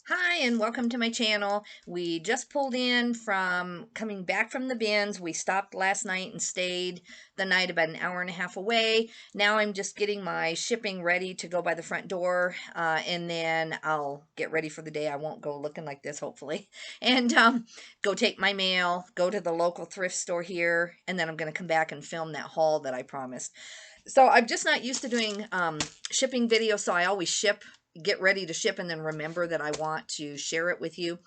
Hi, and welcome to my channel. We just pulled in from coming back from the bins. We stopped last night and stayed the night about an hour and a half away. Now I'm just getting my shipping ready to go by the front door, and then I'll get ready for the day. I won't go looking like this, hopefully, and go take my mail, go to the local thrift store here, and then I'm going to come back and film that haul that I promised. So I'm just not used to doing shipping videos, so I always get ready to ship and then remember that I want to share it with you.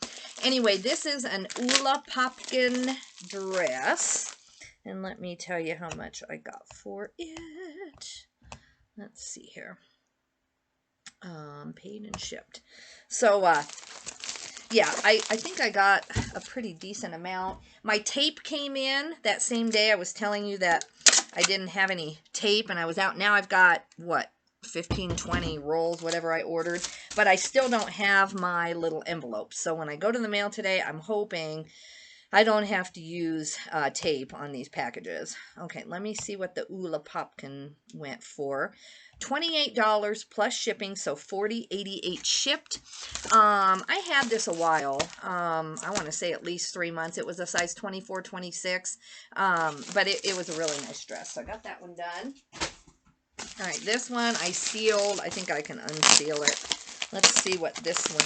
Anyway, this is an Ula Popkin dress. And let me tell you how much I got for it. Let's see here. Paid and shipped. So, yeah, I think I got a pretty decent amount. My tape came in that same day. I was telling you that I didn't have any tape and I was out. Now I've got, what, 15, 20 rolls, whatever I ordered. But I still don't have my little envelopes. So when I go to the mail today, I'm hoping I don't have to use tape on these packages. Okay, let me see what the Ula Popkin went for. $28 plus shipping, so $40.88 shipped. I had this a while. I want to say at least 3 months. It was a size 24, 26. But it was a really nice dress. So I got that one done. All right, this one I sealed. I think I can unseal it. Let's see what this one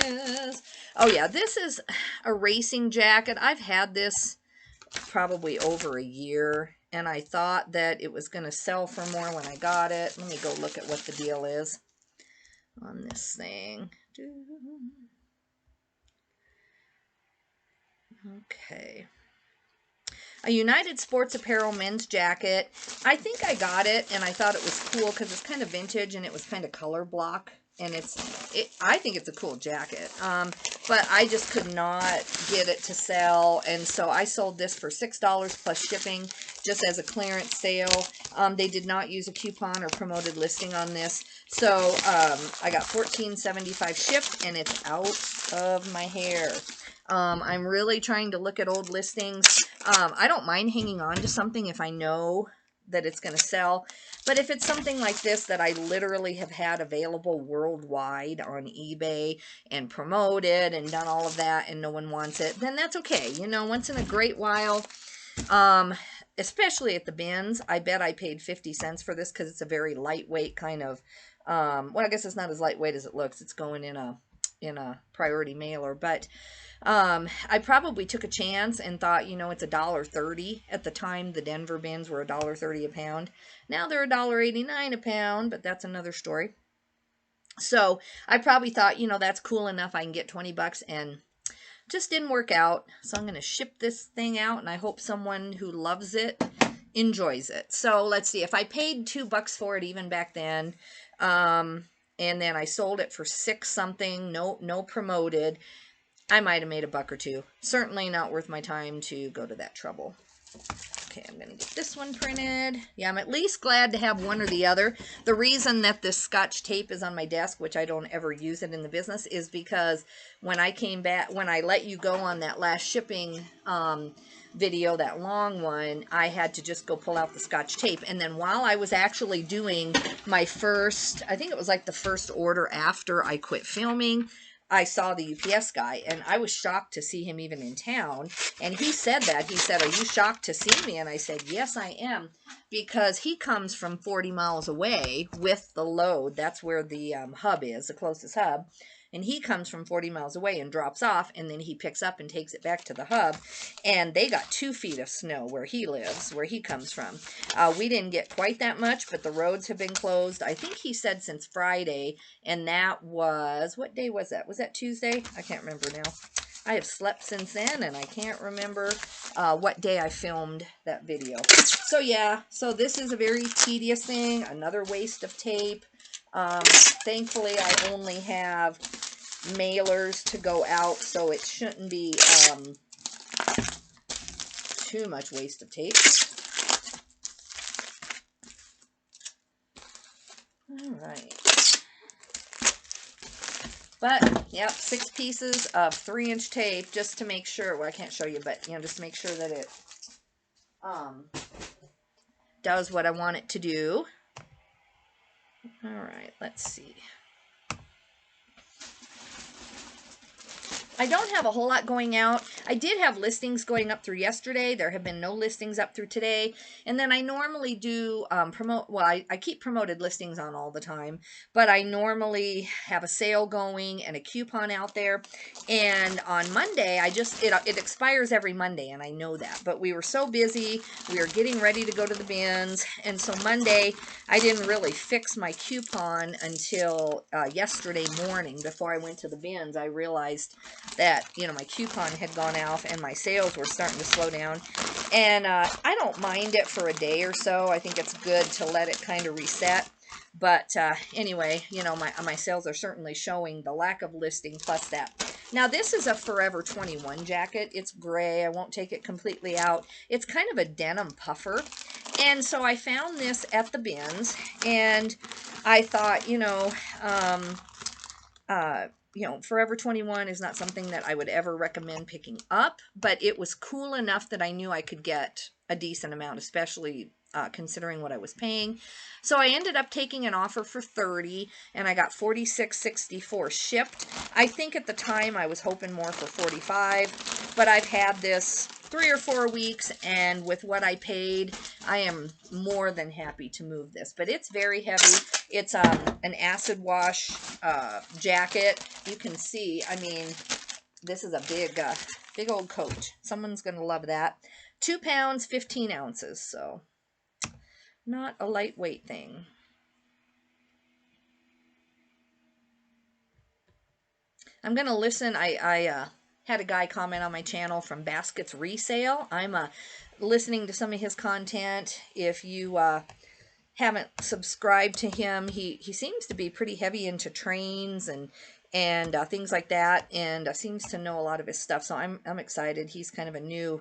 is. Oh yeah, this is a racing jacket. I've had this probably over a year, and I thought that it was going to sell for more when I got it. Let me go look at what the deal is on this thing. Okay. A United Sports Apparel men's jacket. I think I got it, and I thought it was cool because it's kind of vintage and it was kind of color block. And I think it's a cool jacket. But I just could not get it to sell, and so I sold this for $6 plus shipping, just as a clearance sale. They did not use a coupon or promoted listing on this, so I got $14.75 shipped, and it's out of my hair. I'm really trying to look at old listings. I don't mind hanging on to something if I know that it's going to sell. But if it's something like this that I literally have had available worldwide on eBay and promoted and done all of that and no one wants it, then that's okay. You know, once in a great while, especially at the bins, I bet I paid 50 cents for this because it's a very lightweight kind of, well, I guess it's not as lightweight as it looks. It's going in a priority mailer, but I probably took a chance and thought, you know, it's $1.30. At the time, the Denver bins were $1.30 a pound. Now they're $1.89 a pound, but that's another story. So I probably thought, you know, that's cool enough. I can get 20 bucks, and just didn't work out. So I'm going to ship this thing out, and I hope someone who loves it enjoys it. So let's see. If I paid $2 for it even back then, and then I sold it for 6 something, no promoted, I might have made a buck or two. Certainly not worth my time to go to that trouble. Okay, I'm going to get this one printed. Yeah, I'm at least glad to have one or the other. The reason that this Scotch tape is on my desk, which I don't ever use it in the business, is because when I came back, when I let you go on that last shipping video, that long one, I had to just go pull out the Scotch tape. And then while I was actually doing my first, I think it was like the first order after I quit filming, I saw the UPS guy, and I was shocked to see him even in town. And he said that. He said, "Are you shocked to see me?" And I said, "Yes, I am," because he comes from 40 miles away with the load. That's where the hub is, the closest hub. And he comes from 40 miles away and drops off, and then he picks up and takes it back to the hub. And they got 2 feet of snow where he lives, where he comes from. We didn't get quite that much, but the roads have been closed, I think he said, since Friday. And that was, what day was that? Was that Tuesday? I can't remember now. I have slept since then, and I can't remember what day I filmed that video. So yeah, so this is a very tedious thing, another waste of tape. Thankfully, I only have mailers to go out, so it shouldn't be too much waste of tape. All right. But, yep, 6 pieces of 3-inch tape just to make sure, well, I can't show you, but, you know, just to make sure that it does what I want it to do. All right, let's see. I don't have a whole lot going out. I did have listings going up through yesterday. There have been no listings up through today. And then I normally do I keep promoted listings on all the time, but I normally have a sale going and a coupon out there. And on Monday, it expires every Monday, and I know that. But we were so busy. We were getting ready to go to the bins. And so Monday, I didn't really fix my coupon until yesterday morning before I went to the bins. I realized that, you know, my coupon had gone off and my sales were starting to slow down. And I don't mind it for a day or so. I think it's good to let it kind of reset. But anyway, you know, my sales are certainly showing the lack of listing plus that. Now, this is a Forever 21 jacket. It's gray. I won't take it completely out. It's kind of a denim puffer. And so I found this at the bins, and I thought, Forever 21 is not something that I would ever recommend picking up, but it was cool enough that I knew I could get a decent amount, especially considering what I was paying. So I ended up taking an offer for $30, and I got $46.64 shipped. I think at the time I was hoping more for $45, but I've had this 3 or 4 weeks, and with what I paid, I am more than happy to move this. But it's very heavy. It's an acid wash jacket. You can see, I mean, this is a big old coat. Someone's going to love that. 2 pounds, 15 ounces, so not a lightweight thing. I'm going to listen. I had a guy comment on my channel from Baskets Resale. I'm listening to some of his content. If you haven't subscribed to him, he seems to be pretty heavy into trains and things like that, and seems to know a lot of his stuff. So I'm excited. He's kind of a new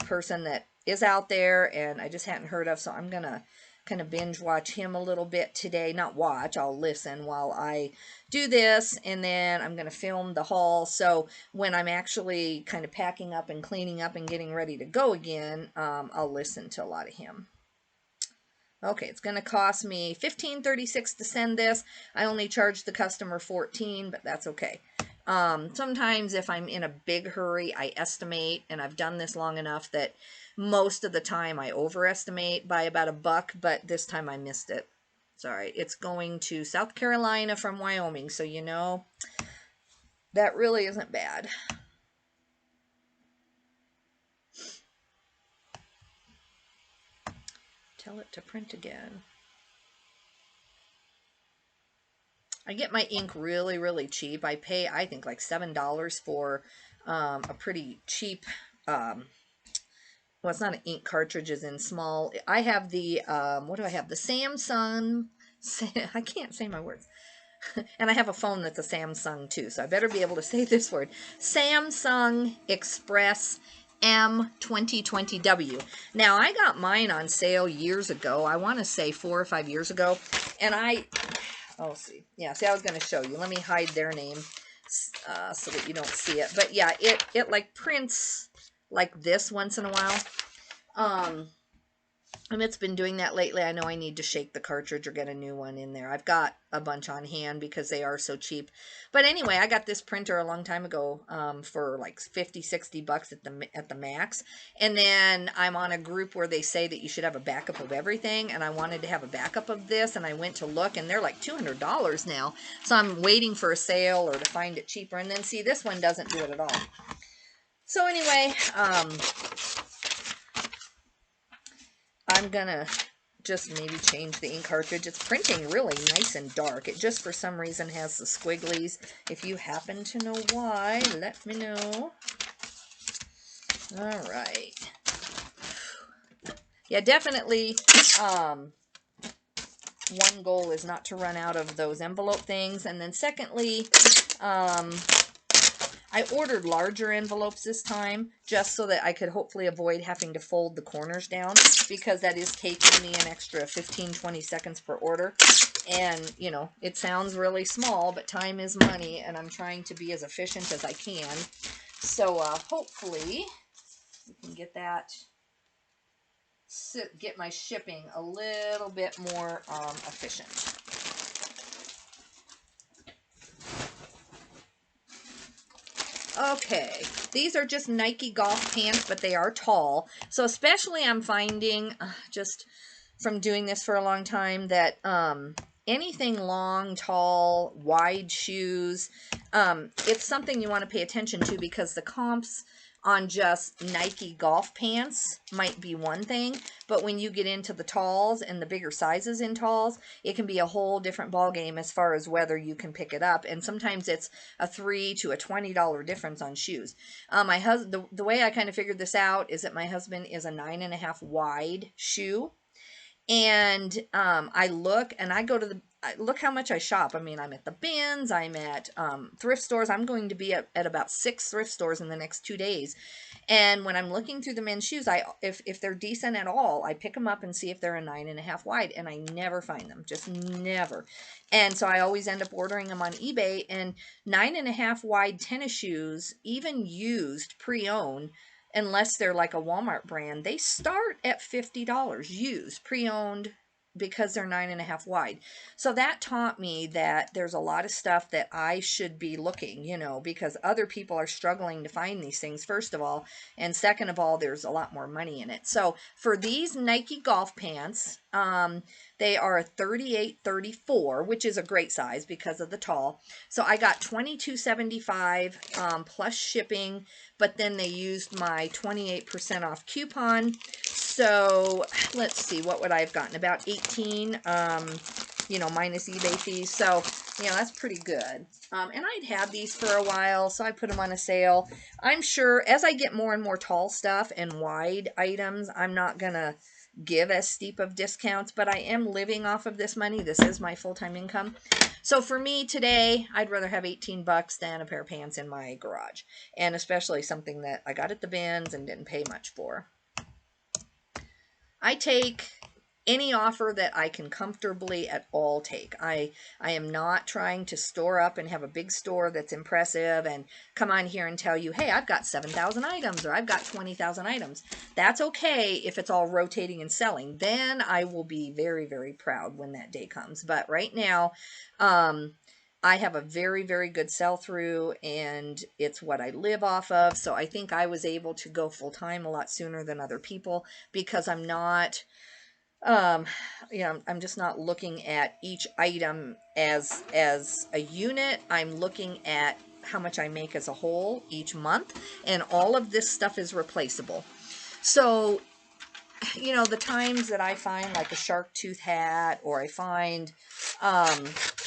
person that is out there, and I just hadn't heard of. So I'm gonna kind of binge watch him a little bit today. Not watch, I'll listen while I do this, and then I'm gonna film the haul. So when I'm actually kind of packing up and cleaning up and getting ready to go again, I'll listen to a lot of him. Okay, it's going to cost me $15.36 to send this. I only charged the customer $14, but that's okay. Sometimes if I'm in a big hurry, I estimate, and I've done this long enough that most of the time I overestimate by about $1, but this time I missed it. Sorry, it's going to South Carolina from Wyoming, so you know, that really isn't bad. Tell it to print again. I get my ink really, really cheap. I pay, I think, like $7 for a pretty cheap, well, it's not an ink cartridge, it's in small. I have the, what do I have? The Samsung, I can't say my words. And I have a phone that's a Samsung too, so I better be able to say this word. Samsung Express M2020W. Now, I got mine on sale years ago. I want to say 4 or 5 years ago. And oh, see. Yeah, see, I was going to show you. Let me hide their name so that you don't see it. But yeah, it like prints like this once in a while. And it's been doing that lately. I know I need to shake the cartridge or get a new one in there. I've got a bunch on hand because they are so cheap. But anyway, I got this printer a long time ago for like 50, 60 bucks at the max. And then I'm on a group where they say that you should have a backup of everything. And I wanted to have a backup of this. And I went to look, and they're like $200 now. So I'm waiting for a sale or to find it cheaper. And then see, this one doesn't do it at all. So anyway, I'm gonna just maybe change the ink cartridge. It's printing really nice and dark. It just for some reason has the squigglies. If you happen to know why, let me know. All right. Yeah, definitely one goal is not to run out of those envelope things. And then secondly, I ordered larger envelopes this time just so that I could hopefully avoid having to fold the corners down, because that is taking me an extra 15-20 seconds per order. And, you know, it sounds really small, but time is money, and I'm trying to be as efficient as I can. So hopefully we can get that, get my shipping a little bit more efficient. Okay, these are just Nike golf pants, but they are tall. So especially I'm finding, just from doing this for a long time, that anything long, tall, wide shoes, it's something you want to pay attention to, because the comps on just Nike golf pants might be one thing, but when you get into the talls and the bigger sizes in talls, it can be a whole different ball game as far as whether you can pick it up. And sometimes it's a $3 to a $20 difference on shoes. My husband, the way I kind of figured this out is that my husband is a 9.5 wide shoe, and I look and I go to look how much I shop. I mean, I'm at the bins, I'm at thrift stores. I'm going to be at about 6 thrift stores in the next 2 days. And when I'm looking through the men's shoes, if they're decent at all, I pick them up and see if they're a 9.5 wide, and I never find them, just never. And so I always end up ordering them on eBay. And 9.5 wide tennis shoes, even used, pre-owned, unless they're like a Walmart brand, they start at $50 used, pre-owned, because they're 9.5 wide. So that taught me that there's a lot of stuff that I should be looking, you know, because other people are struggling to find these things, first of all, and second of all, there's a lot more money in it. So for these Nike golf pants, they are a 38-34, which is a great size because of the tall. So I got $22.75 plus shipping, but then they used my 28% off coupon. So let's see, what would I have gotten? About 18, you know, minus eBay fees. So, you know, that's pretty good. And I'd had these for a while, so I put them on a sale. I'm sure as I get more and more tall stuff and wide items, I'm not going to give as steep of discounts, but I am living off of this money. This is my full-time income. So for me today, I'd rather have 18 bucks than a pair of pants in my garage, and especially something that I got at the bins and didn't pay much for. I take any offer that I can comfortably at all take. I am not trying to store up and have a big store that's impressive and come on here and tell you, hey, I've got 7,000 items or I've got 20,000 items. That's okay if it's all rotating and selling. Then I will be very, very proud when that day comes. But right now, I have a very, very good sell-through, and it's what I live off of. So I think I was able to go full-time a lot sooner than other people, because I'm not, you know, I'm just not looking at each item as a unit. I'm looking at how much I make as a whole each month, and all of this stuff is replaceable. So, you know, the times that I find like a shark tooth hat, or I find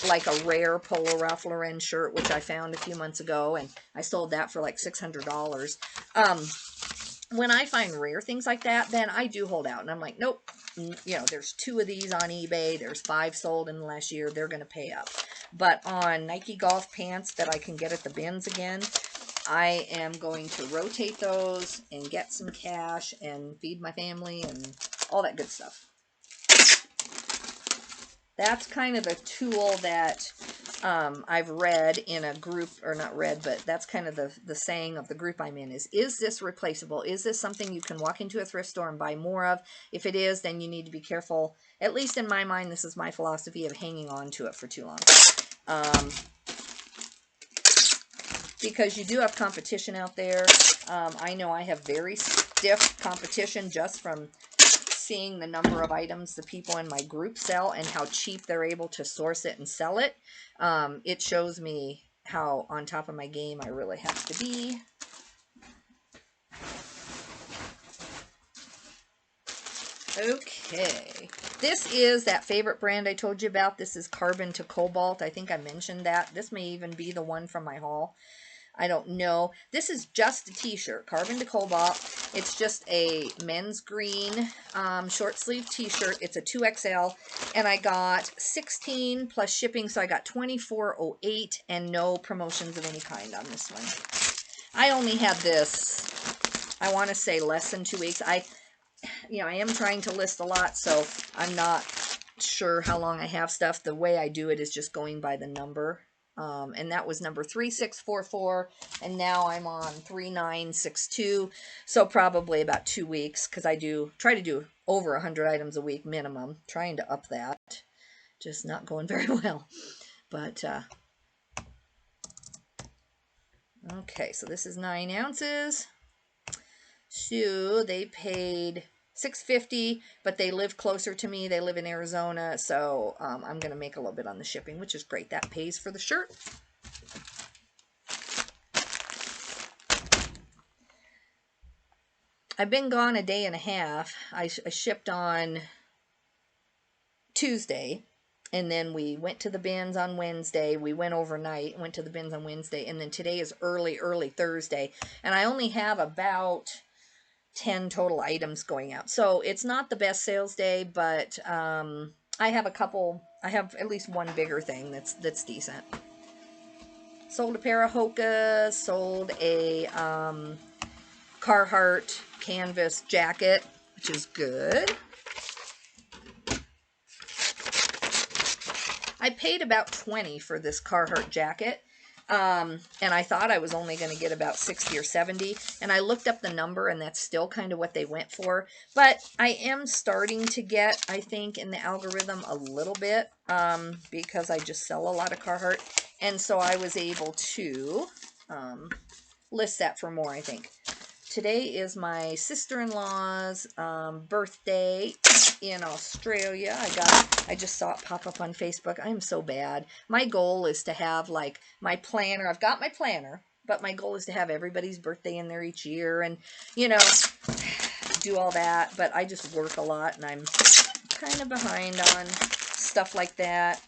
like a rare Polo Ralph Lauren shirt, which I found a few months ago, and I sold that for like $600. When I find rare things like that, then I do hold out, and I'm like, nope, you know, there's 2 of these on eBay, there's 5 sold in the last year, they're going to pay up. But on Nike golf pants that I can get at the bins again, I am going to rotate those and get some cash and feed my family and all that good stuff. That's kind of a tool that I've read in a group, or not read, but that's kind of the saying of the group I'm in is this replaceable? Is this something you can walk into a thrift store and buy more of? If it is, then you need to be careful. At least in my mind, this is my philosophy of hanging on to it for too long. Because you do have competition out there. I know I have very stiff competition just from seeing the number of items the people in my group sell and how cheap they're able to source it and sell it. It shows me how on top of my game I really have to be. Okay, this is that favorite brand I told you about. This is Carbon to Cobalt. I think I mentioned that. This may even be the one from my haul. I don't know. This is just a t-shirt, Carbon to Cobalt. It's just a men's green short sleeve t-shirt. It's a 2XL, and I got 16 plus shipping, so I got $24.08 and no promotions of any kind on this one. I only had this, I want to say, less than 2 weeks. I am trying to list a lot, so I'm not sure how long I have stuff. The way I do it is just going by the number. And that was number 3644, and now I'm on 3962, so probably about 2 weeks, because I do try to do over 100 items a week minimum, trying to up that, just not going very well. But Okay, so this is 9 ounces. So they paid $6.50, but they live closer to me. They live in Arizona, so I'm going to make a little bit on the shipping, which is great. That pays for the shirt. I've been gone a day and a half. I shipped on Tuesday, and then we went to the bins on Wednesday. We went overnight, went to the bins on Wednesday, and then today is early Thursday, and I only have about 10 total items going out. So it's not the best sales day, but I have at least one bigger thing that's decent. Sold a pair of Hokas, sold a Carhartt canvas jacket, which is good. I paid about $20 for this Carhartt jacket, and I thought I was only going to get about $60 or $70, and I looked up the number, and that's still kind of what they went for. But I am starting to get, I think, in the algorithm a little bit, because I just sell a lot of Carhartt, and so I was able to list that for more, I think. Today is my sister-in-law's birthday in Australia. I just saw it pop up on Facebook. I'm so bad. My goal is to have like my planner. I've got my planner, but my goal is to have everybody's birthday in there each year and, you know, do all that. But I just work a lot and I'm kind of behind on stuff like that.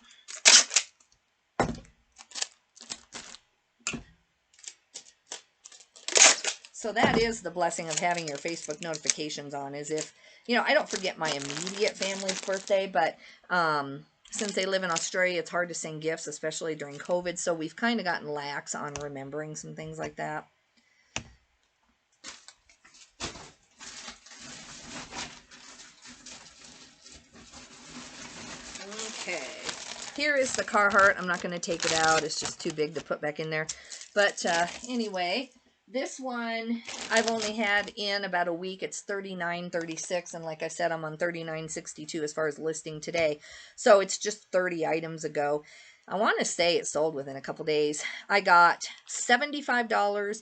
So that is the blessing of having your Facebook notifications on, is if, you know, I don't forget my immediate family's birthday, but since they live in Australia, it's hard to send gifts, especially during COVID, so we've kind of gotten lax on remembering some things like that. Okay, here is the Carhartt. I'm not going to take it out. It's just too big to put back in there. But anyway, this one I've only had in about a week. It's $39.36, and like I said, I'm on $39.62 as far as listing today. So it's just 30 items ago. I want to say it sold within a couple days. I got $75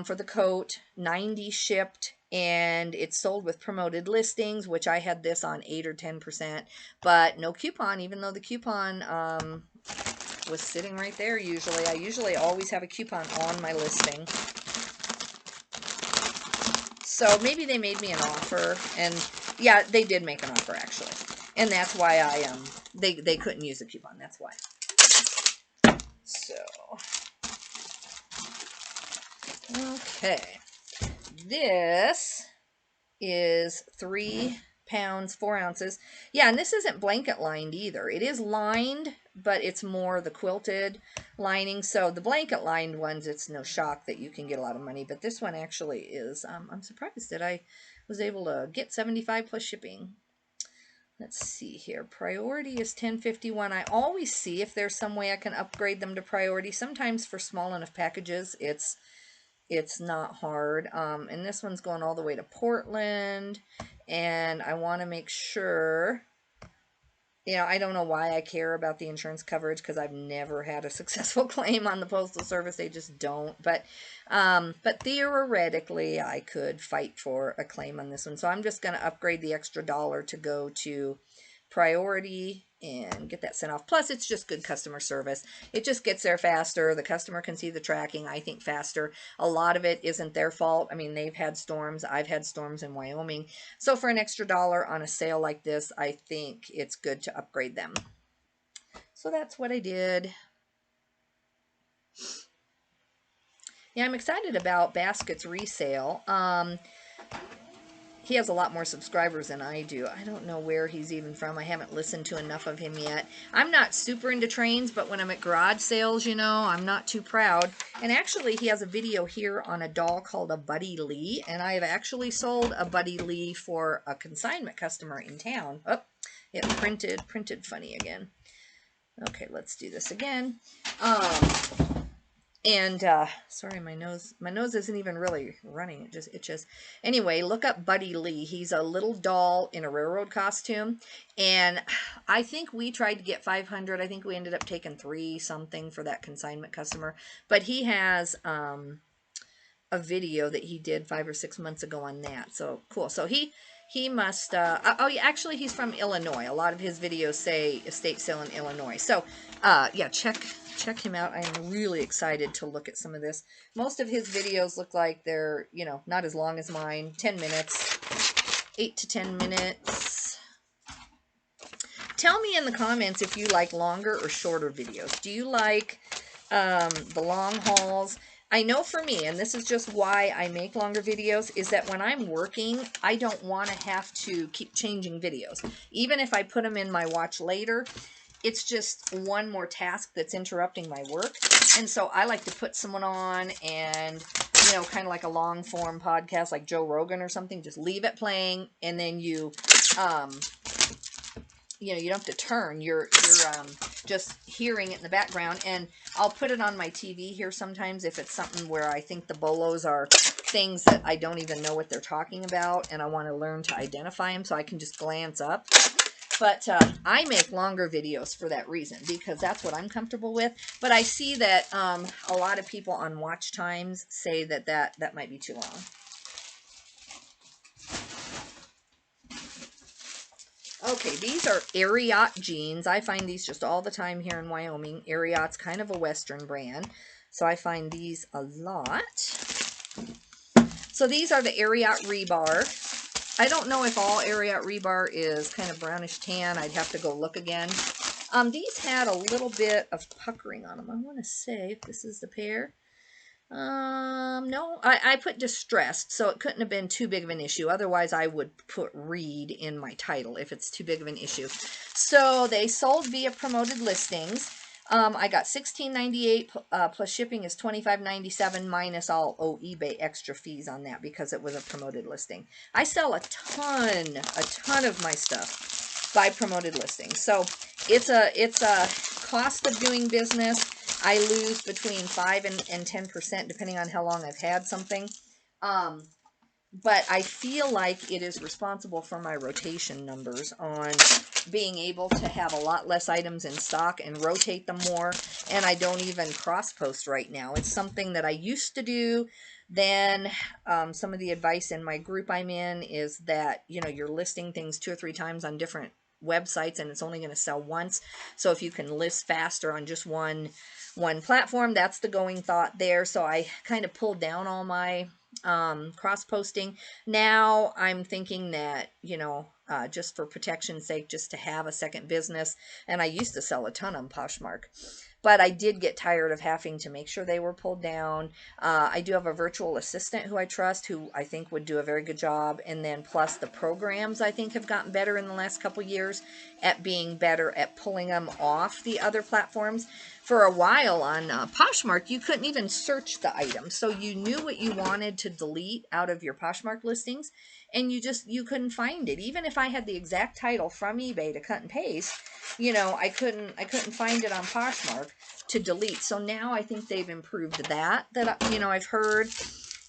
for the coat, $90 shipped, and it's sold with promoted listings, which I had this on 8 or 10%, but no coupon, even though the coupon was sitting right there usually. I usually always have a coupon on my listing. So maybe they made me an offer, and yeah, they did make an offer actually. And that's why they couldn't use a coupon, that's why. So, okay. This is 3 pounds, 4 ounces. Yeah, and this isn't blanket lined either. It is lined, but it's more the quilted lining. So the blanket lined ones, it's no shock that you can get a lot of money. But this one actually is, I'm surprised that I was able to get $75 plus shipping. Let's see here. Priority is $10.51. I always see if there's some way I can upgrade them to priority. Sometimes for small enough packages, it's not hard. And this one's going all the way to Portland, and I want to make sure, you know, I don't know why I care about the insurance coverage, because I've never had a successful claim on the Postal Service. They just don't. But theoretically, I could fight for a claim on this one. So I'm just going to upgrade the extra $1 to go to priority and get that sent off. Plus, it's just good customer service. It just gets there faster. The customer can see the tracking, I think, faster. A lot of it isn't their fault. I mean, they've had storms. I've had storms in Wyoming. So for an extra $1 on a sale like this, I think it's good to upgrade them. So that's what I did. Yeah, I'm excited about Basket's resale. He has a lot more subscribers than I do. I don't know where he's even from. I haven't listened to enough of him yet. I'm not super into trains, but when I'm at garage sales, you know, I'm not too proud. And actually, he has a video here on a doll called a Buddy Lee, and I have actually sold a Buddy Lee for a consignment customer in town. Oh, it printed funny again. Okay, let's do this again. And sorry, my nose isn't even really running, it just itches. Anyway, look up Buddy Lee. He's a little doll in a railroad costume, and I think we tried to get 500. I think we ended up taking 3 something for that consignment customer, but he has a video that he did 5 or 6 months ago on that. So cool. So he must oh yeah, actually he's from Illinois. A lot of his videos say estate sale in Illinois. So yeah, check him out. I am really excited to look at some of this. Most of his videos look like they're, you know, not as long as mine. 10 minutes, 8 to 10 minutes. Tell me in the comments if you like longer or shorter videos. Do you like the long hauls? I know for me, and this is just why I make longer videos, is that when I'm working, I don't want to have to keep changing videos. Even if I put them in my watch later, it's just one more task that's interrupting my work. And so I like to put someone on and, you know, kind of like a long form podcast like Joe Rogan or something, just leave it playing, and then you know, you don't have to turn. You're just hearing it in the background, and I'll put it on my TV here sometimes if it's something where I think the bolos are things that I don't even know what they're talking about, and I want to learn to identify them so I can just glance up. But I make longer videos for that reason, because that's what I'm comfortable with. But I see that a lot of people on watch times say that that might be too long. Okay, these are Ariat jeans. I find these just all the time here in Wyoming. Ariat's kind of a Western brand, so I find these a lot. So these are the Ariat rebar. I don't know if all Ariat rebar is kind of brownish tan. I'd have to go look again. These had a little bit of puckering on them. I want to say if this is the pair. No, I put distressed, so it couldn't have been too big of an issue. Otherwise, I would put read in my title if it's too big of an issue. So they sold via promoted listings. I got $16.98 plus shipping is $25.97 minus all eBay extra fees on that because it was a promoted listing. I sell a ton of my stuff by promoted listings. So it's a cost of doing business. I lose between 5 and 10% depending on how long I've had something. But I feel like it is responsible for my rotation numbers on being able to have a lot less items in stock and rotate them more. And I don't even cross post right now. It's something that I used to do. Then some of the advice in my group I'm in is that, you know, you're listing things 2 or 3 times on different websites and it's only going to sell once. So if you can list faster on just one platform, that's the going thought there. So I kind of pulled down all my cross posting. Now I'm thinking that, you know, just for protection's sake, just to have a second business. And I used to sell a ton on Poshmark, but I did get tired of having to make sure they were pulled down. I do have a virtual assistant who I trust, who I think would do a very good job. And then plus the programs I think have gotten better in the last couple years at being better at pulling them off the other platforms. For a while on Poshmark, you couldn't even search the item. So you knew what you wanted to delete out of your Poshmark listings, and you couldn't find it. Even if I had the exact title from eBay to cut and paste, you know, I couldn't find it on Poshmark to delete. So now I think they've improved that you know, I've heard.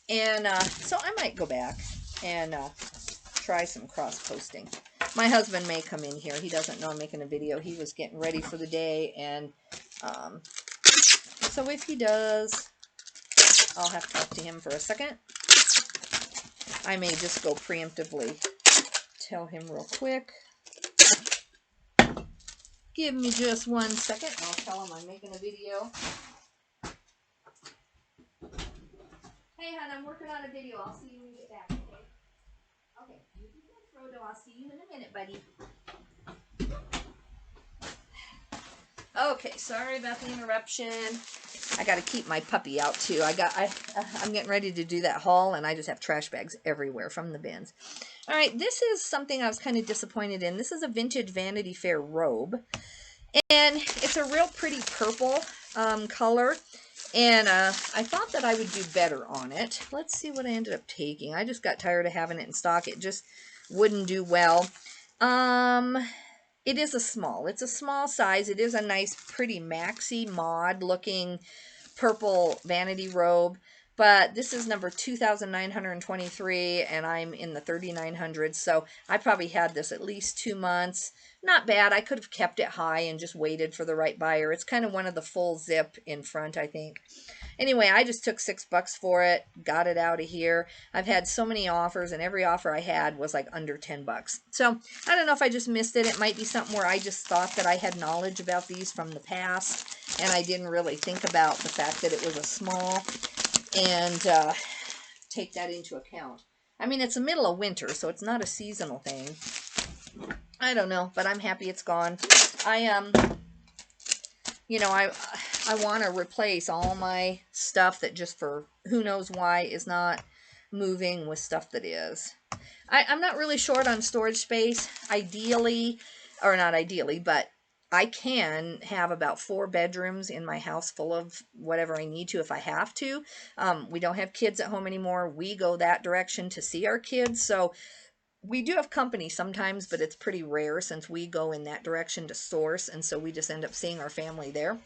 And so I might go back and try some cross posting. My husband may come in here. He doesn't know I'm making a video. He was getting ready for the day, and so if he does, I'll have to talk to him for a second. I may just go preemptively tell him real quick. Give me just 1 second. I'll tell him I'm making a video. Hey, hon, I'm working on a video. I'll see you when you get back, okay? Okay, you can go, Frodo. I'll see you in a minute, buddy. Okay, sorry about the interruption. I got to keep my puppy out too. I'm getting ready to do that haul, and I just have trash bags everywhere from the bins. All right, this is something I was kind of disappointed in. This is a vintage Vanity Fair robe, and it's a real pretty purple color. And I thought that I would do better on it. Let's see what I ended up taking. I just got tired of having it in stock. It just wouldn't do well. It is a small. It's a small size. It is a nice, pretty maxi mod looking purple vanity robe. But this is number 2,923, and I'm in the 3,900. So I probably had this at least 2 months. Not bad. I could have kept it high and just waited for the right buyer. It's kind of one of the full zip in front, I think. Anyway, I just took $6 for it, got it out of here. I've had so many offers, and every offer I had was like under $10. So I don't know if I just missed it. It might be something where I just thought that I had knowledge about these from the past, and I didn't really think about the fact that it was a small, and take that into account. I mean, it's the middle of winter, so it's not a seasonal thing. I don't know, but I'm happy it's gone. You know, I want to replace all my stuff that just for who knows why is not moving with stuff that is. I'm not really short on storage space. Ideally, or not ideally, but I can have about 4 bedrooms in my house full of whatever I need to if I have to. We don't have kids at home anymore. We go that direction to see our kids. So we do have company sometimes, but it's pretty rare since we go in that direction to source. And so we just end up seeing our family there.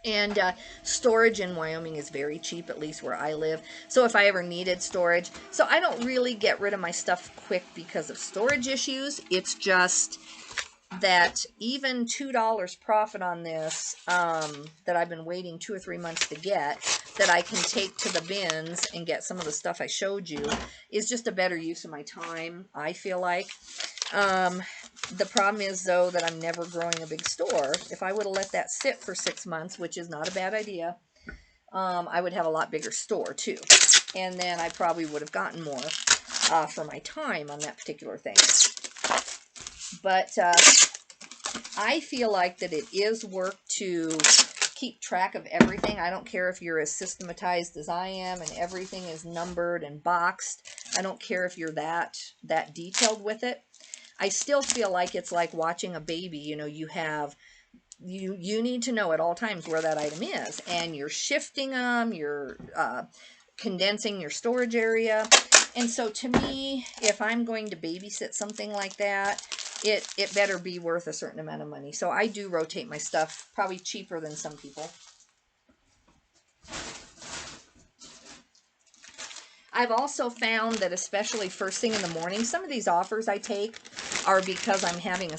And storage in Wyoming is very cheap, at least where I live. So if I ever needed storage, so I don't really get rid of my stuff quick because of storage issues. It's just that even $2 profit on this that I've been waiting 2 or 3 months to get, that I can take to the bins and get some of the stuff I showed you, is just a better use of my time, I feel like. The problem is, though, that I'm never growing a big store. If I would have let that sit for 6 months, which is not a bad idea, I would have a lot bigger store, too. And then I probably would have gotten more for my time on that particular thing. But I feel like that it is work to keep track of everything. I don't care if you're as systematized as I am and everything is numbered and boxed. I don't care if you're that detailed with it. I still feel like it's like watching a baby. You know, you need to know at all times where that item is, and you're shifting them, you're condensing your storage area. And so to me, if I'm going to babysit something like that, it better be worth a certain amount of money. So I do rotate my stuff, probably cheaper than some people. I've also found that especially first thing in the morning, some of these offers I take are because I'm having a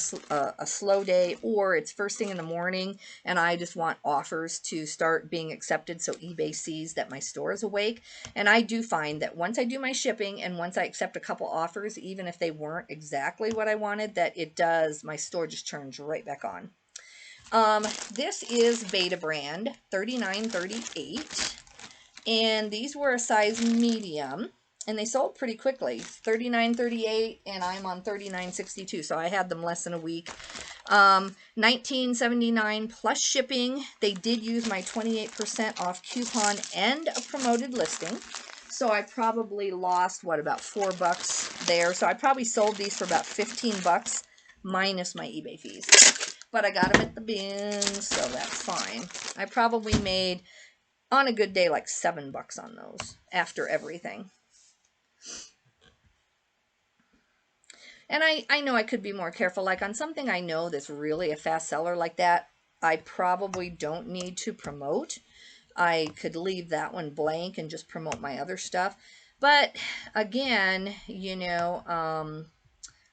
slow day, or it's first thing in the morning and I just want offers to start being accepted so eBay sees that my store is awake. And I do find that once I do my shipping and once I accept a couple offers, even if they weren't exactly what I wanted, that it does, my store just turns right back on. This is Betabrand 3938. And these were a size medium, and they sold pretty quickly. $39.38, and I'm on $39.62, so I had them less than a week. $19.79 plus shipping. They did use my 28% off coupon and a promoted listing, so I probably lost, what, about $4 there. So I probably sold these for about $15 minus my eBay fees. But I got them at the bins, so that's fine. I probably made, on a good day, like $7 on those after everything. And I know I could be more careful. Like on something I know that's really a fast seller like that, I probably don't need to promote. I could leave that one blank and just promote my other stuff. But again, you know,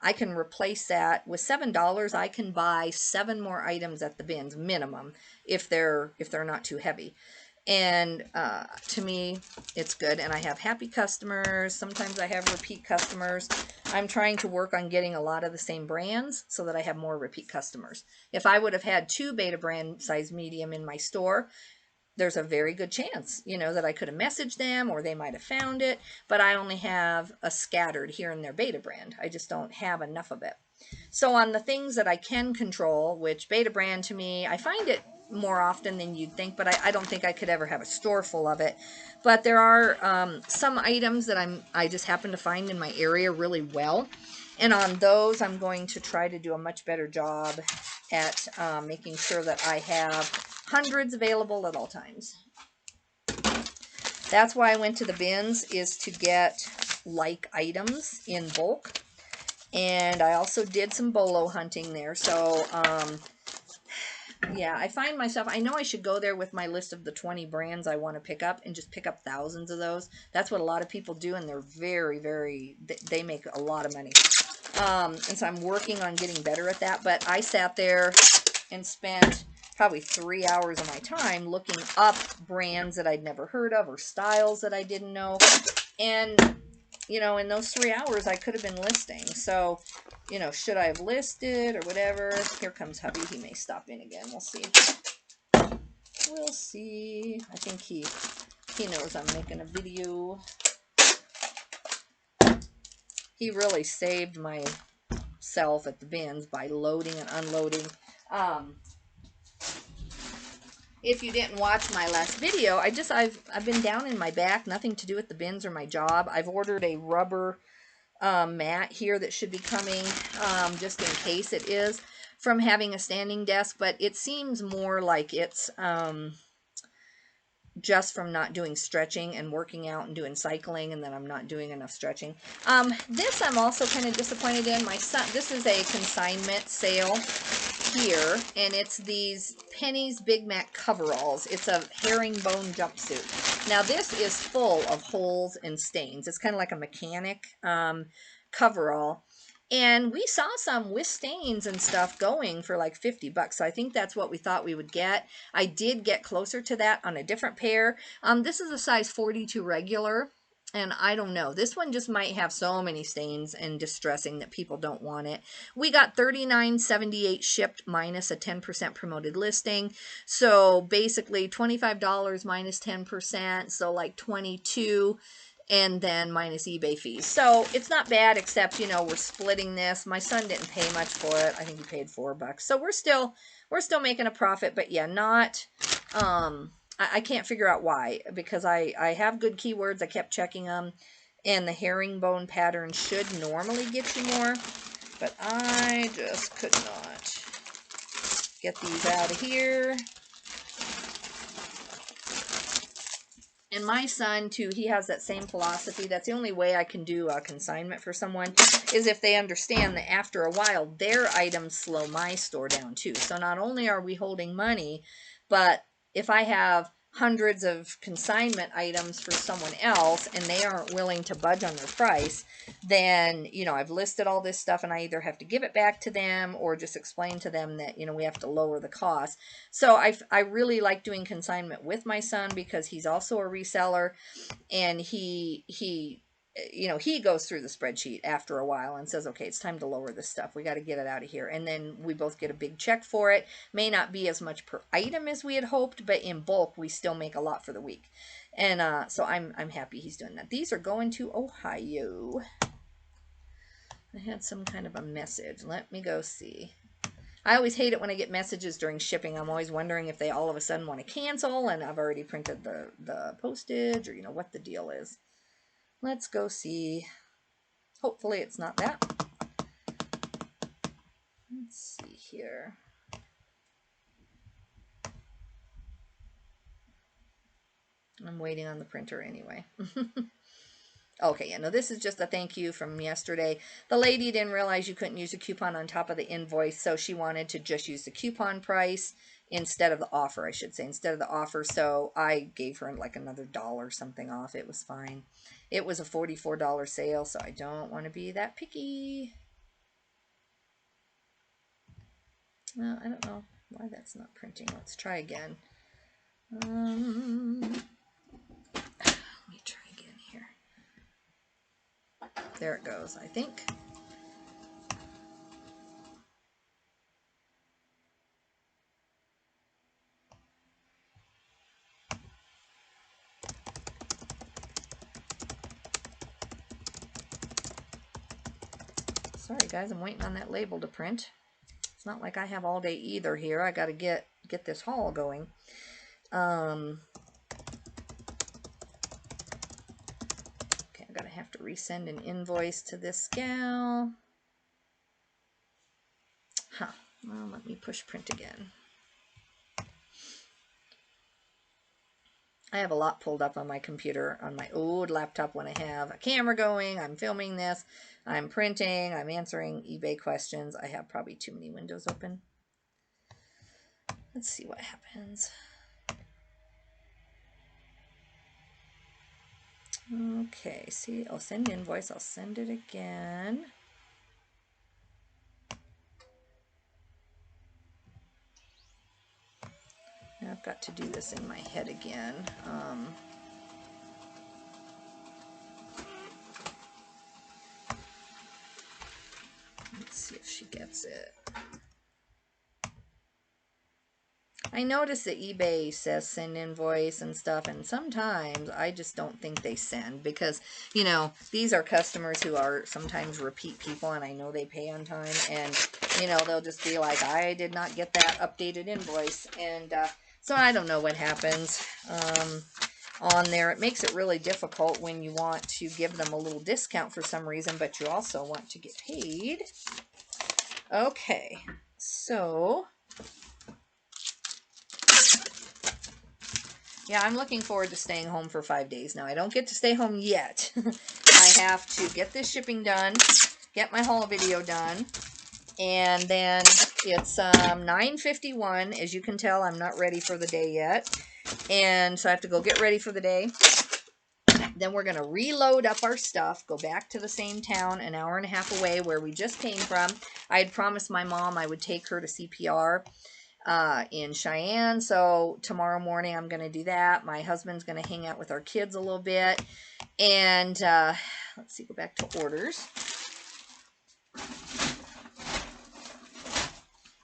I can replace that with $7. I can buy 7 more items at the bins minimum if they're not too heavy. And to me, it's good. And I have happy customers. Sometimes I have repeat customers. I'm trying to work on getting a lot of the same brands so that I have more repeat customers. If I would have had 2 Betabrand size medium in my store, there's a very good chance, you know, that I could have messaged them or they might have found it. But I only have a scattered here and there Betabrand. I just don't have enough of it. So on the things that I can control, which Betabrand to me, I find it more often than you'd think, but I don't think I could ever have a store full of it. But there are some items that I just happen to find in my area really well. And on those, I'm going to try to do a much better job at making sure that I have hundreds available at all times. That's why I went to the bins, is to get like items in bulk. And I also did some bolo hunting there. So Yeah, I find myself, I know I should go there with my list of the 20 brands I want to pick up and just pick up thousands of those. That's what a lot of people do, and they're they make a lot of money. And so I'm working on getting better at that, but I sat there and spent probably 3 hours of my time looking up brands that I'd never heard of or styles that I didn't know. And, you know, in those 3 hours, I could have been listing. So, you know, should I have listed or whatever? Here comes hubby. He may stop in again. We'll see. We'll see. I think he knows I'm making a video. He really saved myself at the bins by loading and unloading. If you didn't watch my last video, I've been down in my back, nothing to do with the bins or my job. I've ordered a rubber mat here that should be coming, just in case it is, from having a standing desk, but it seems more like it's just from not doing stretching and working out and doing cycling, and then I'm not doing enough stretching. This I'm also kind of disappointed in. My son, this is a consignment sale here, and it's these Penny's Big Mac coveralls. It's a herringbone jumpsuit. Now this is full of holes and stains. It's kind of like a mechanic coverall. And we saw some with stains and stuff going for like 50 bucks. So I think that's what we thought we would get. I did get closer to that on a different pair. This is a size 42 regular. And I don't know. This one just might have so many stains and distressing that people don't want it. We got $39.78 shipped minus a 10% promoted listing. So basically $25 minus 10%. So like $22. And then minus eBay fees. So it's not bad, except, you know, we're splitting this. My son didn't pay much for it. I think he paid $4. So we're still making a profit, but yeah, not, I can't figure out why, because I have good keywords. I kept checking them, and the herringbone pattern should normally get you more, but I just could not get these out of here. And my son, too, he has that same philosophy. That's the only way I can do a consignment for someone, is if they understand that after a while, their items slow my store down, too. So not only are we holding money, but if I have hundreds of consignment items for someone else and they aren't willing to budge on their price, then, you know, I've listed all this stuff and I either have to give it back to them or just explain to them that, you know, we have to lower the cost. So I really like doing consignment with my son because he's also a reseller, and he you know, he goes through the spreadsheet after a while and says, okay, it's time to lower this stuff. We got to get it out of here. And then we both get a big check for it. May not be as much per item as we had hoped, but in bulk, we still make a lot for the week. And so I'm happy he's doing that. These are going to Ohio. I had some kind of a message. Let me go see. I always hate it when I get messages during shipping. I'm always wondering if they all of a sudden want to cancel, and I've already printed the postage, or, you know, what the deal is. Let's go see. Hopefully it's not that. Let's see here. I'm waiting on the printer anyway. Okay, yeah, no, this is just a thank you from yesterday. The lady didn't realize you couldn't use a coupon on top of the invoice, so she wanted to just use the coupon price instead of the offer, I should say, instead of the offer. So I gave her like another $1 something off. It was fine. It was a $44 sale, so I don't want to be that picky. Well, I don't know why that's not printing. Let's try again. Let me try again here. There it goes, I think. Sorry guys, I'm waiting on that label to print. It's not like I have all day either here. I got to get this haul going. Okay, I'm gonna have to resend an invoice to this gal. Huh. Well, let me push print again. I have a lot pulled up on my computer, on my old laptop, when I have a camera going, I'm filming this, I'm printing, I'm answering eBay questions. I have probably too many windows open. Let's see what happens. Okay, see, I'll send invoice. I'll send it again. Now I've got to do this in my head again. Let's see if she gets it. I notice that eBay says send invoice and stuff, and sometimes I just don't think they send because, you know, these are customers who are sometimes repeat people, and I know they pay on time, and, you know, they'll just be like, I did not get that updated invoice, and so I don't know what happens on there. It makes it really difficult when you want to give them a little discount for some reason, but you also want to get paid. Okay, so... yeah, I'm looking forward to staying home for 5 days. Now, I don't get to stay home yet. I have to get this shipping done, get my haul video done, and then it's 9:51. As you can tell, I'm not ready for the day yet, and so I have to go get ready for the day. Then we're going to reload up our stuff, go back to the same town, an hour and a half away where we just came from. I had promised my mom I would take her to CPR in Cheyenne, so tomorrow morning I'm going to do that. My husband's going to hang out with our kids a little bit, and let's see, go back to orders.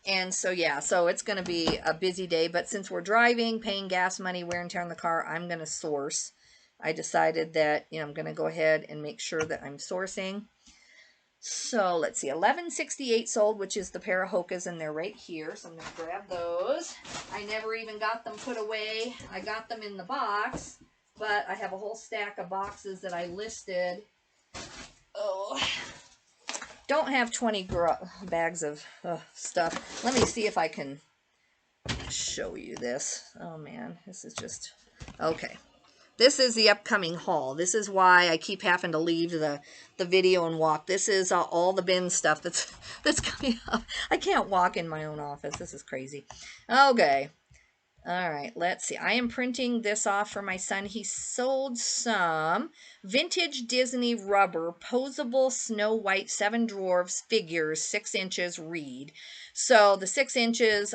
And so, yeah, so it's going to be a busy day, but since we're driving, paying gas money, wear and tear on the car, I'm going to source. I decided that, you know, I'm going to go ahead and make sure that I'm sourcing. So let's see, 1168 sold, which is the pair of Hokas, and they're right here. So I'm going to grab those. I never even got them put away. I got them in the box, but I have a whole stack of boxes that I listed. Oh, don't have 20 bags of stuff. Let me see if I can show you this. Oh man, this is just, okay. This is the upcoming haul. This is why I keep having to leave the video and walk. This is all the bin stuff that's coming up. I can't walk in my own office. This is crazy. Okay. All right, let's see. I am printing this off for my son. He sold some vintage Disney rubber, posable Snow White 7 Dwarfs figures, 6 inches reed. So the 6 inches,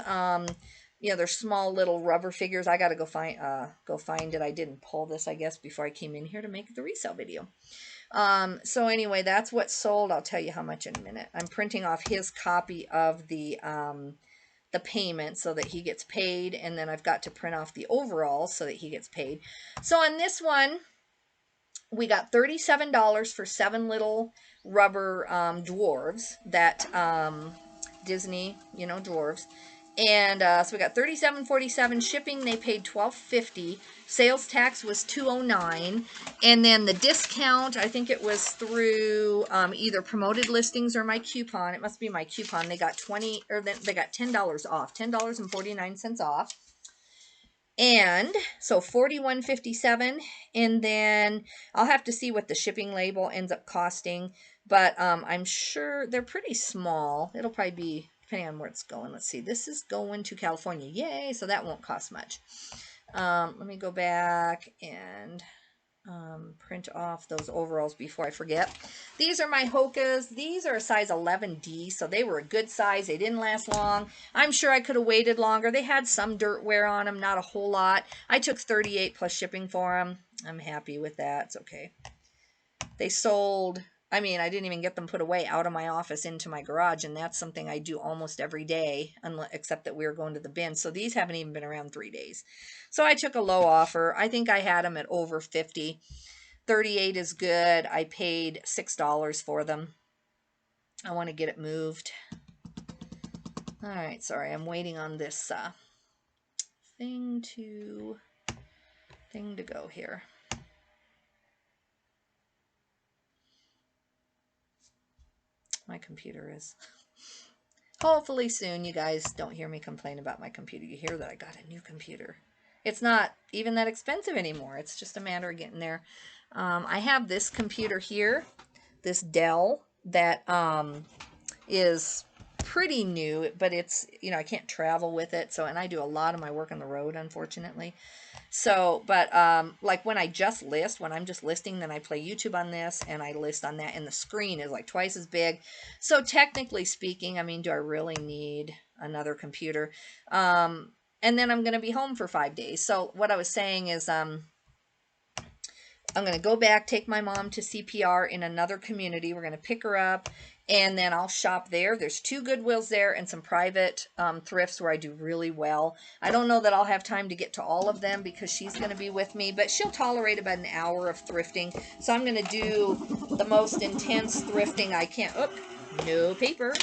you know, they're small little rubber figures. I got to go find it. I didn't pull this, I guess, before I came in here to make the resale video. So anyway, that's what sold. I'll tell you how much in a minute. I'm printing off his copy of the payment so that he gets paid, and then I've got to print off the overall so that he gets paid. So on this one, we got $37 for 7 little rubber dwarves, that Disney, you know, dwarves. And so we got $37.47 shipping. They paid $12.50. Sales tax was $2.09, and then the discount, I think it was through either promoted listings or my coupon. It must be my coupon. They got they got $10 off, $10.49 off. And so $41.57, and then I'll have to see what the shipping label ends up costing, but I'm sure they're pretty small. It'll probably be, depending on where it's going. Let's see, this is going to California. Yay, so that won't cost much. Let me go back and print off those overalls before I forget. These are my Hokas. These are a size 11D, so they were a good size. They didn't last long. I'm sure I could have waited longer. They had some dirt wear on them, not a whole lot. I took $38 plus shipping for them. I'm happy with that. It's okay. They sold, I mean, I didn't even get them put away out of my office into my garage, and that's something I do almost every day, except that we were going to the bin. So these haven't even been around 3 days. So I took a low offer. I think I had them at over 50. 38 is good. I paid $6 for them. I want to get it moved. All right, sorry, I'm waiting on this thing to go here. My computer is. Hopefully soon you guys don't hear me complain about my computer. You hear that I got a new computer. It's not even that expensive anymore. It's just a matter of getting there. I have this computer here, this Dell, that is pretty new, but it's, you know, I can't travel with it. So, and I do a lot of my work on the road, unfortunately. So, but like when I just list, when I'm just listing, then I play YouTube on this and I list on that, and the screen is like twice as big. So technically speaking, I mean, do I really need another computer? And then I'm going to be home for 5 days. So what I was saying is, I'm going to go back, take my mom to CPR in another community. We're going to pick her up, and then I'll shop there. There's 2 Goodwills there and some private thrifts where I do really well. I don't know that I'll have time to get to all of them because she's going to be with me, but she'll tolerate about an hour of thrifting. So I'm going to do the most intense thrifting I can. Oh, no paper.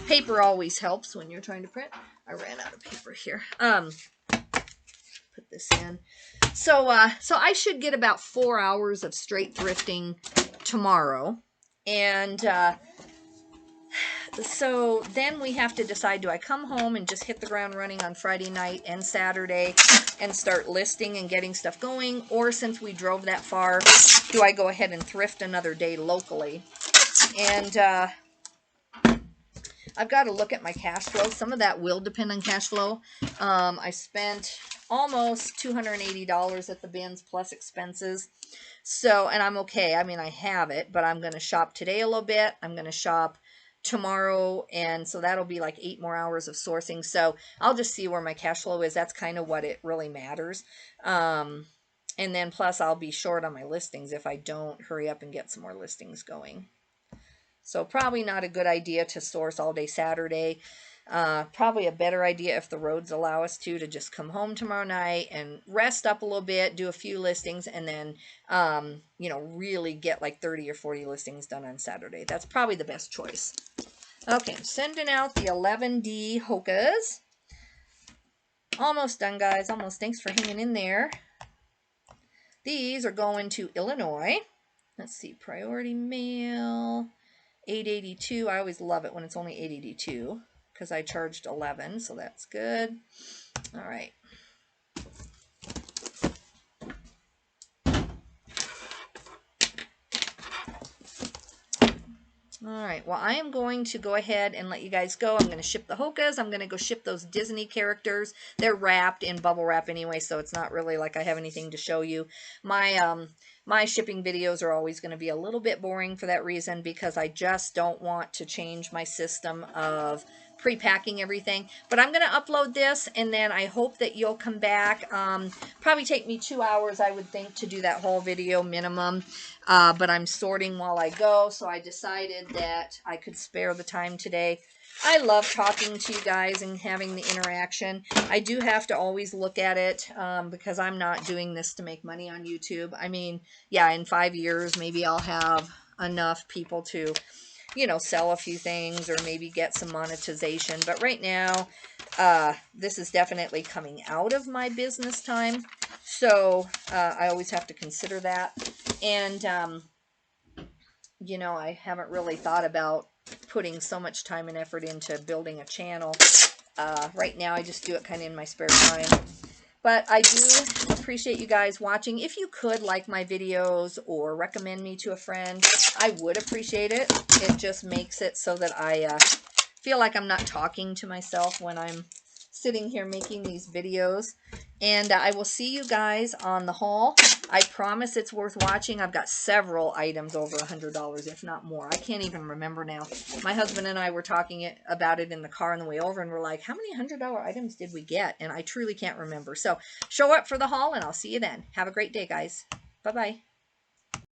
Paper always helps when you're trying to print. I ran out of paper here. Put this in. So I should get about 4 hours of straight thrifting tomorrow. And so then we have to decide, do I come home and just hit the ground running on Friday night and Saturday and start listing and getting stuff going? Or since we drove that far, do I go ahead and thrift another day locally? And I've got to look at my cash flow. Some of that will depend on cash flow. I spent almost $280 at the bins plus expenses. So, and I'm okay. I mean, I have it, but I'm going to shop today a little bit. I'm going to shop tomorrow, and so that'll be like 8 more hours of sourcing. So I'll just see where my cash flow is. That's kind of what it really matters. And then plus I'll be short on my listings if I don't hurry up and get some more listings going. So probably not a good idea to source all day Saturday. Probably a better idea if the roads allow us to just come home tomorrow night and rest up a little bit, do a few listings, and then, you know, really get like 30 or 40 listings done on Saturday. That's probably the best choice. Okay, I'm sending out the 11D Hokas. Almost done, guys. Almost. Thanks for hanging in there. These are going to Illinois. Let's see. Priority mail. 882. I always love it when it's only 882 because I charged 11, so that's good. All right. All right, well, I am going to go ahead and let you guys go. I'm going to ship the Hokas. I'm going to go ship those Disney characters. They're wrapped in bubble wrap anyway, so it's not really like I have anything to show you. My shipping videos are always going to be a little bit boring for that reason, because I just don't want to change my system of pre-packing everything. But I'm going to upload this, and then I hope that you'll come back. Probably take me 2 hours, I would think, to do that whole video minimum. But I'm sorting while I go, so I decided that I could spare the time today. I love talking to you guys and having the interaction. I do have to always look at it because I'm not doing this to make money on YouTube. I mean, yeah, in 5 years, maybe I'll have enough people to, you know, sell a few things or maybe get some monetization. But right now, this is definitely coming out of my business time. So I always have to consider that. And, you know, I haven't really thought about putting so much time and effort into building a channel. Right now, I just do it kind of in my spare time. But I do appreciate you guys watching. If you could like my videos or recommend me to a friend, I would appreciate it. It just makes it so that I feel like I'm not talking to myself when I'm sitting here making these videos. And I will see you guys on the haul. I promise it's worth watching. I've got several items over $100, if not more. I can't even remember now. My husband and I were talking about it in the car on the way over, and we're like, how many $100 items did we get? And I truly can't remember. So show up for the haul, and I'll see you then. Have a great day, guys. Bye-bye.